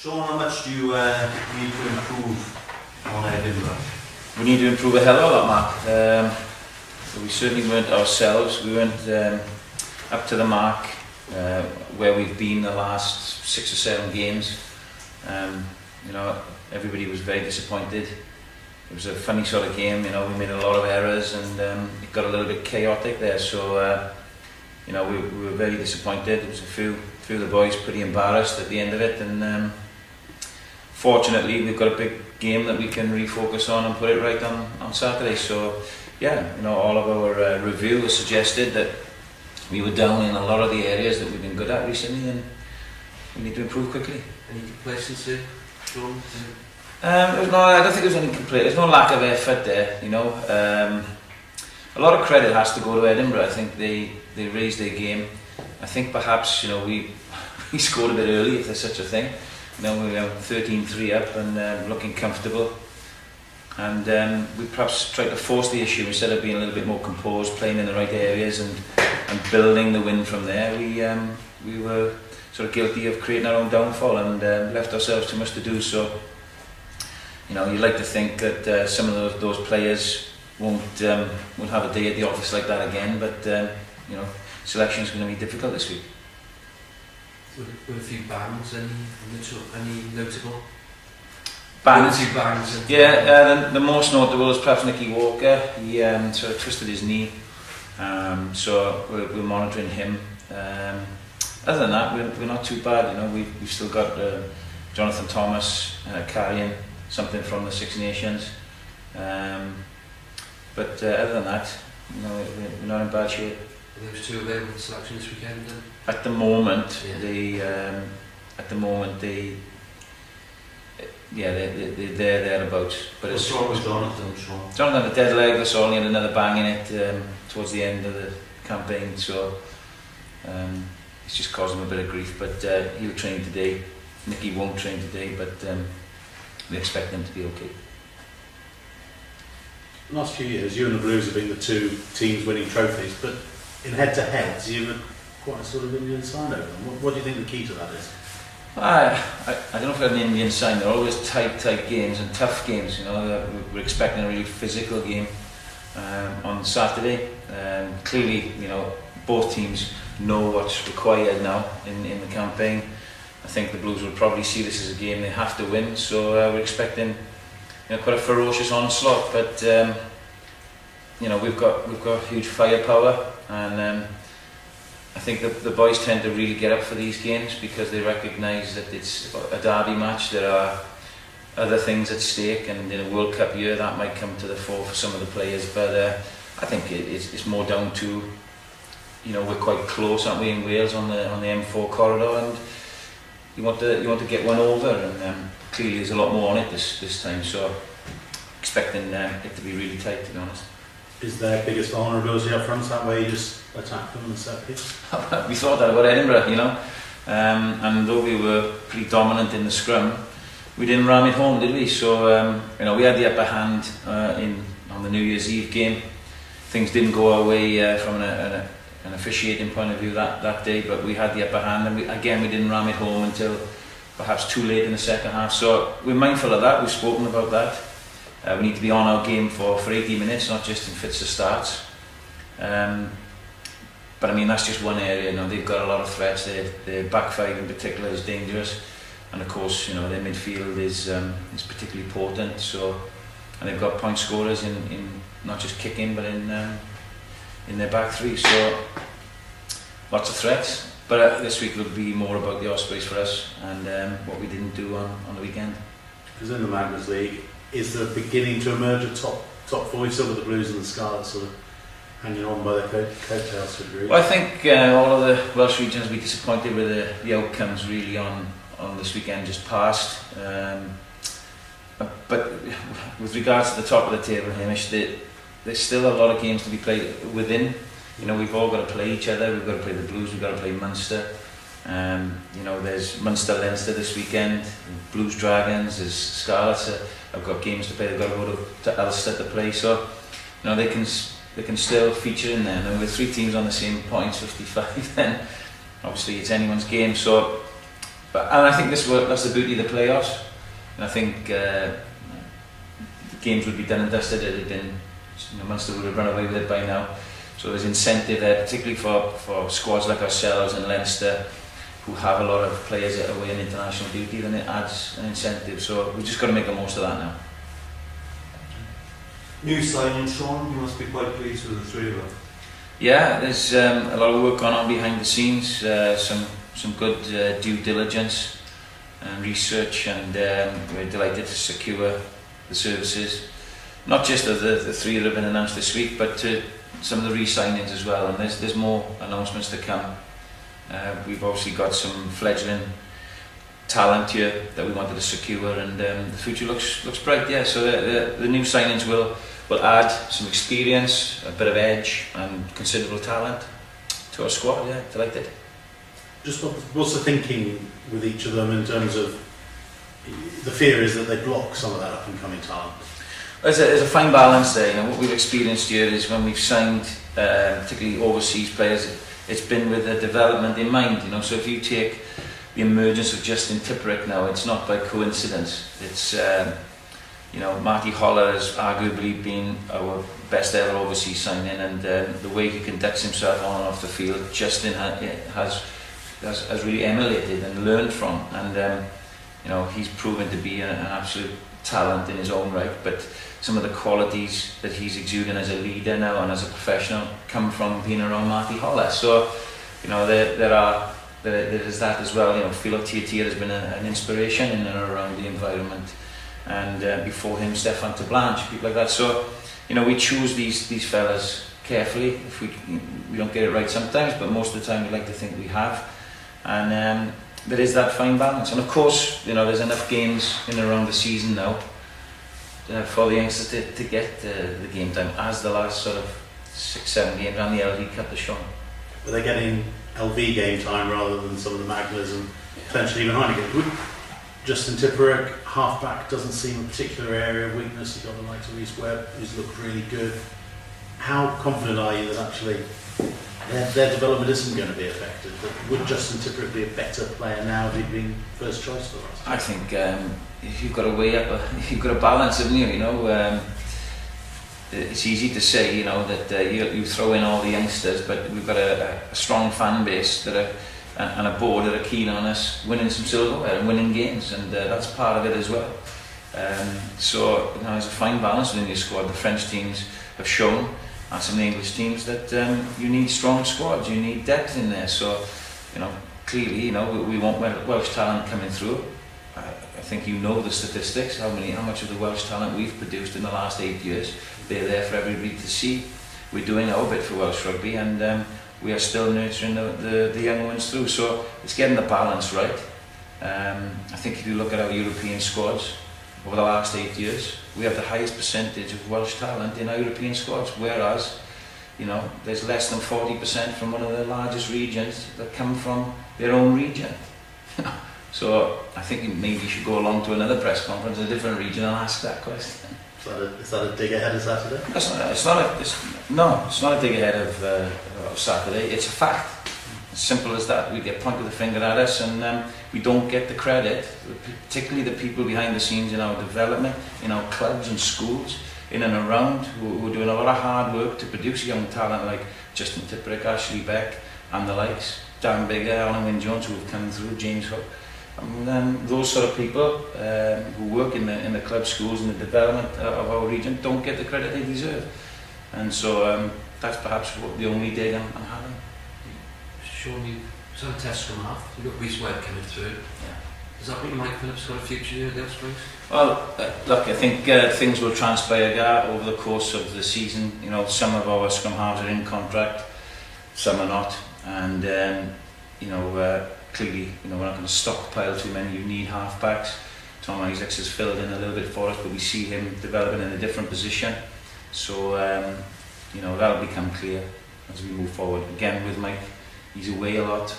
Sean, how much do you need to improve on Edinburgh? We need to improve a hell of a lot, Mark. We certainly weren't ourselves. We weren't up to the mark where we've been the last 6 or 7 games. You know, everybody was very disappointed. It was a funny sort of game. You know, we made a lot of errors and it got a little bit chaotic there. So you know, we were very disappointed. There was a few of the boys pretty embarrassed at the end of it, and fortunately we've got a big game that we can refocus on and put it right on Saturday. So yeah, you know, all of our review has suggested that we were down in a lot of the areas that we've been good at recently, and we need to improve quickly. Any complacency, Sean? I don't think there was any complaint. There's no lack of effort there, you know. A lot of credit has to go to Edinburgh. I think they raised their game. I think perhaps, you know, we scored a bit early, if there's such a thing. You know, we were 13-3 up and looking comfortable. And we perhaps tried to force the issue instead of being a little bit more composed, playing in the right areas and building the win from there. We were sort of guilty of creating our own downfall and left ourselves too much to do. So, you know, you'd like to think that some of those players won't have a day at the office like that again, but you know, selection is going to be difficult this week. Were a few bangs, any notable? Bangs? Bangs. The most notable is perhaps Nicky Walker. He sort of twisted his knee, so we're monitoring him. Other than that, we're not too bad. You know, we've still got Jonathan Thomas carrying something from the Six Nations. But other than that, you know, we're not in bad shape. Are those two available for selection this weekend then? At the moment, yeah. they're thereabouts. But what's wrong with Jonathan, Sean? Jonathan had a dead leg, that's all. He had another bang in it towards the end of the campaign, so it's just causing him a bit of grief. But he'll train today. Nicky won't train today, but we expect him to be okay. The last few years, you and the Blues have been the two teams winning trophies, but in head-to-heads, you've had quite a sort of Indian sign over them. What do you think the key to that is? I don't know if I have an Indian sign. They're always tight games and tough games. You know, we're expecting a really physical game on Saturday. Clearly, you know, both teams know what's required now in the campaign. I think the Blues will probably see this as a game they have to win. So we're expecting, you know, quite a ferocious onslaught. But you know, we've got huge firepower, and I think the boys tend to really get up for these games because they recognise that it's a derby match. There are other things at stake, and in a World Cup year that might come to the fore for some of the players. But I think it's more down to, you know, we're quite close, aren't we, in Wales on the M4 corridor, and you want to get one over, and clearly there's a lot more on it this time. So expecting it to be really tight, to be honest. Is their biggest vulnerability up front, that way you just attack them and set piece? We thought that about Edinburgh, you know, and though we were pretty dominant in the scrum, we didn't ram it home, did we? So you know, we had the upper hand on the New Year's Eve game. Things didn't go our way from an officiating point of view that day, but we had the upper hand, and we didn't ram it home until perhaps too late in the second half. So we're mindful of that. We've spoken about that. We need to be on our game for 80 minutes, not just in fits of starts. But I mean, that's just one area. You know, they've got a lot of threats. Their back five in particular is dangerous, and of course, you know, their midfield is particularly potent. So, and they've got point scorers in not just kicking, but in their back three. So, lots of threats. But this week will be more about the Ospreys for us and what we didn't do on the weekend. Because in the Magners League, is there beginning to emerge a top four, still with the Blues and the Scarlets sort of hanging on by their coattails to a degree? Well, I think all of the Welsh regions will be disappointed with the outcomes really on this weekend just past. But with regards to the top of the table, Hamish, there's still a lot of games to be played within. You know, we've all got to play each other. We've got to play the Blues, we've got to play Munster. You know, there's Munster-Leinster this weekend, Blues Dragons, there's Scarlets have got games to play. They've got to go to Ulster to play. So, you know, they can still feature in there. And with 3 teams on the same points, 55, then obviously it's anyone's game. So and I think that's the beauty of the playoffs. And I think the games would be done and dusted. It had been, Munster would have run away with it by now. So there's incentive there, particularly for squads like ourselves and Leinster, who have a lot of players that are away on international duty. Then it adds an incentive. So we've just got to make the most of that now. New signing, Sean, you must be quite pleased with the three of them. Yeah, there's a lot of work going on behind the scenes, some good due diligence and research, and we're delighted to secure the services, not just of the three that have been announced this week, but to some of the re-signings as well, and there's more announcements to come. We've obviously got some fledgling talent here that we wanted to secure, and the future looks bright. Yeah, so the new signings will add some experience, a bit of edge, and considerable talent to our squad. Yeah, delighted. Just what's the thinking with each of them in terms of the fear is that they block some of that up and coming talent? There's a fine balance there. You know, what we've experienced here is when we've signed, particularly overseas players, it's been with the development in mind. You know, so if you take the emergence of Justin Tipuric now, it's not by coincidence. It's you know, Marty Holler has arguably been our best ever overseas signing, and the way he conducts himself on and off the field, Justin has really emulated and learned from, and you know, he's proven to be an absolute talent in his own right. But some of the qualities that he's exuding as a leader now and as a professional come from being around Marty Holler. So, you know, there is that as well. You know, Philo Tiatia has been an inspiration in and around the environment, and before him, Stefan Tablanche, people like that. So, you know, we choose these fellas carefully. If we don't get it right sometimes, but most of the time we like to think we have. And there is that fine balance. And of course, you know, there's enough games in and around the season now for the youngsters to get the game time, as the last sort of 6-7 games and the LV Cup has shown. But they're getting LV game time rather than some of the Magners and potentially even Heineken. Justin Tipuric, half-back, doesn't seem a particular area of weakness. You've got the likes of Reece Webb, who's looked really good. How confident are you that actually their development isn't going to be affected? Would Justin Tipuric be a better player now if he'd been first choice for us? I think you've got to weigh up, you've got to balance, haven't you? You know, it's easy to say, you know, that you throw in all the youngsters, but we've got a strong fan base that are, and a board that are keen on us winning some silverware and winning games, and that's part of it as well. So, you know, there's a fine balance within your squad. The French teams have shown, and some of the English teams, that you need strong squads, you need depth in there. So, you know, clearly, you know, we want Welsh talent coming through. I think you know the statistics, how much of the Welsh talent we've produced in the last 8 years. They're there for everybody to see. We're doing our bit for Welsh rugby, and we are still nurturing the young ones through. So it's getting the balance right. I think if you look at our European squads over the last 8 years, we have the highest percentage of Welsh talent in our European squads, whereas, you know, there's less than 40% from one of the largest regions that come from their own region. So I think maybe you should go along to another press conference in a different region and ask that question. Is that a dig ahead of Saturday? It's not a dig ahead of Saturday. It's a fact. As simple as that. We get pointed the finger at us, and we don't get the credit, particularly the people behind the scenes in our development, in our clubs and schools, in and around, who are doing a lot of hard work to produce young talent like Justin Tipuric, Ashley Beck, and the likes, Dan Bigger, Alan Wynne-Jones, who have come through, James Hook. And those sort of people who work in the club, schools, and the development of our region don't get the credit they deserve. And so that's perhaps the only dig I'm having. Sean, some tests come off. You've got Reece Webb coming through. Yeah. Does that mean Mike Phillips got a future here at the Ospreys? Well, look, I think things will transpire over the course of the season. You know, some of our scrum halves are in contract, some are not, and you know, clearly, you know, we're not going to stockpile too many. You need halfbacks. Tom Isaacs has filled in a little bit for us, but we see him developing in a different position. So, you know, that'll become clear as we move forward. Again, with Mike, he's away a lot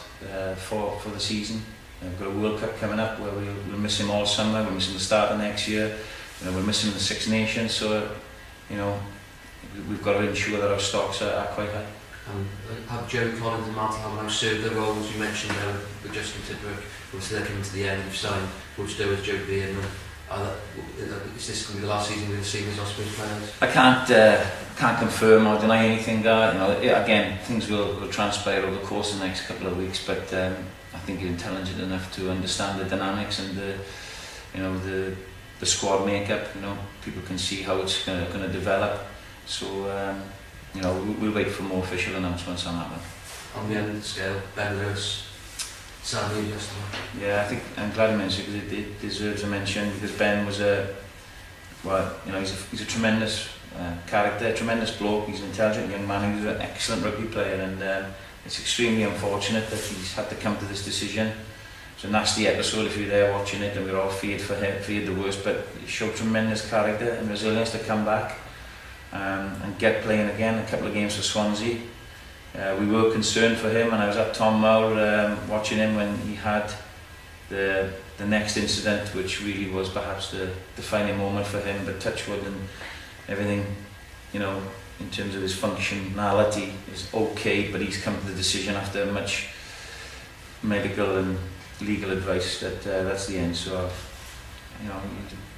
for the season. We've got a World Cup coming up where we'll miss him all summer. We'll miss him the start of next year. You know, we'll miss him in the Six Nations. So, you know, we've got to ensure that our stocks are quite high. have Joe Collins and Marty Holley served the roles you mentioned there with Justin Tidbrook? Obviously they're coming to the end, you've signed Wood Stowe as Joe B, and is this going to be the last season we're going to see these Ospreys players? I can't confirm or deny anything, Gar. You know, again, things will transpire over the course of the next couple of weeks, but I think you're intelligent enough to understand the dynamics and the squad makeup. You know, people can see how it's going to develop. So you know, we'll wait for more official announcements on that one. On the end of the scale, Ben Lewis, sadly yesterday. Yeah, I think I'm glad you mentioned it because it deserves a mention, because Ben was he's a tremendous character, a tremendous bloke. He's an intelligent young man. He was an excellent rugby player, and it's extremely unfortunate that he's had to come to this decision. It's a nasty episode if you're there watching it, and we're all feared for him, feared the worst, but he showed tremendous character and resilience to come back and get playing again. A couple of games for Swansea. We were concerned for him, and I was at Tom Mower watching him when he had the next incident, which really was perhaps the defining moment for him. But touchwood and everything, you know, in terms of his functionality is okay, but he's come to the decision after much medical and legal advice that that's the end. So you know,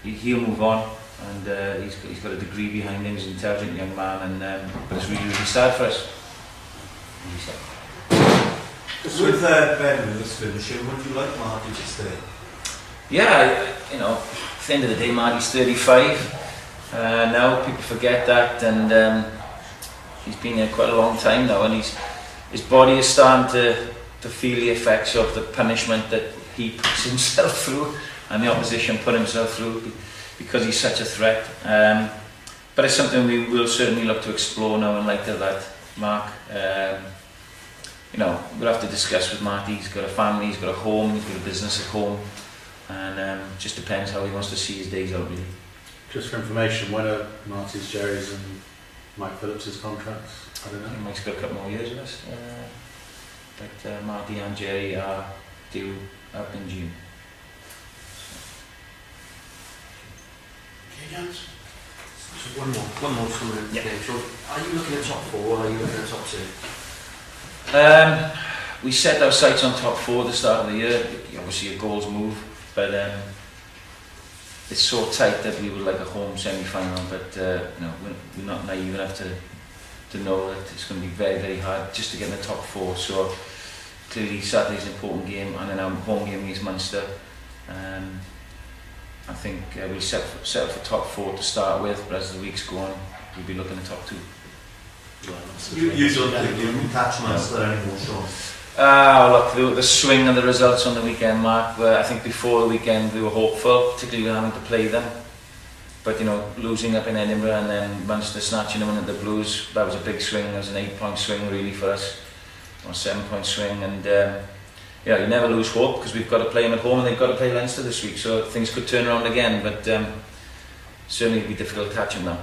he'll move on, and he's got a degree behind him. He's an intelligent young man, and but it's really sad for us. With Ben Lewis finishing, would you like Marty to stay? Yeah, you know, at the end of the day, Marty's 35 now. People forget that, and he's been here quite a long time now, and his body is starting to feel the effects of the punishment that he puts himself through and the opposition put himself through because he's such a threat. But it's something we will certainly look to explore now in light of that, Mark. You know, we'll have to discuss with Marty. He's got a family, he's got a home, he's got a business at home, and just depends how he wants to see his days out, really. Just for information, when are Marty's, Jerry's and Mike Phillips's contracts? I don't know. Mike's got a couple more years with us, but Marty and Jerry are due up in June. Okay, guys. So one more from the game. So are you looking at top 4 or are you looking at top 2? We set our sights on top 4 at the start of the year. Obviously your goals move, but it's so tight that we would like a home semi-final, but you know, we're not naive enough to know that it's going to be very, very hard just to get in the top 4. So clearly Saturday's an important game, and then our home game against Munster. I think we'll set for top 4 to start with, but as the weeks go on, we'll be looking at top 2. You don't think you can catch Munster anymore, Sean? Look, the swing and the results on the weekend, Mark, I think before the weekend we were hopeful, particularly with having to play them. But you know, losing up in Edinburgh and then Munster snatching them at the Blues, that was a big swing. It was an 8-point swing really for us, or a 7-point swing, and yeah, you never lose hope because we've got to play them at home and they've got to play Leinster this week, so things could turn around again, but certainly it'd be difficult to catch them now.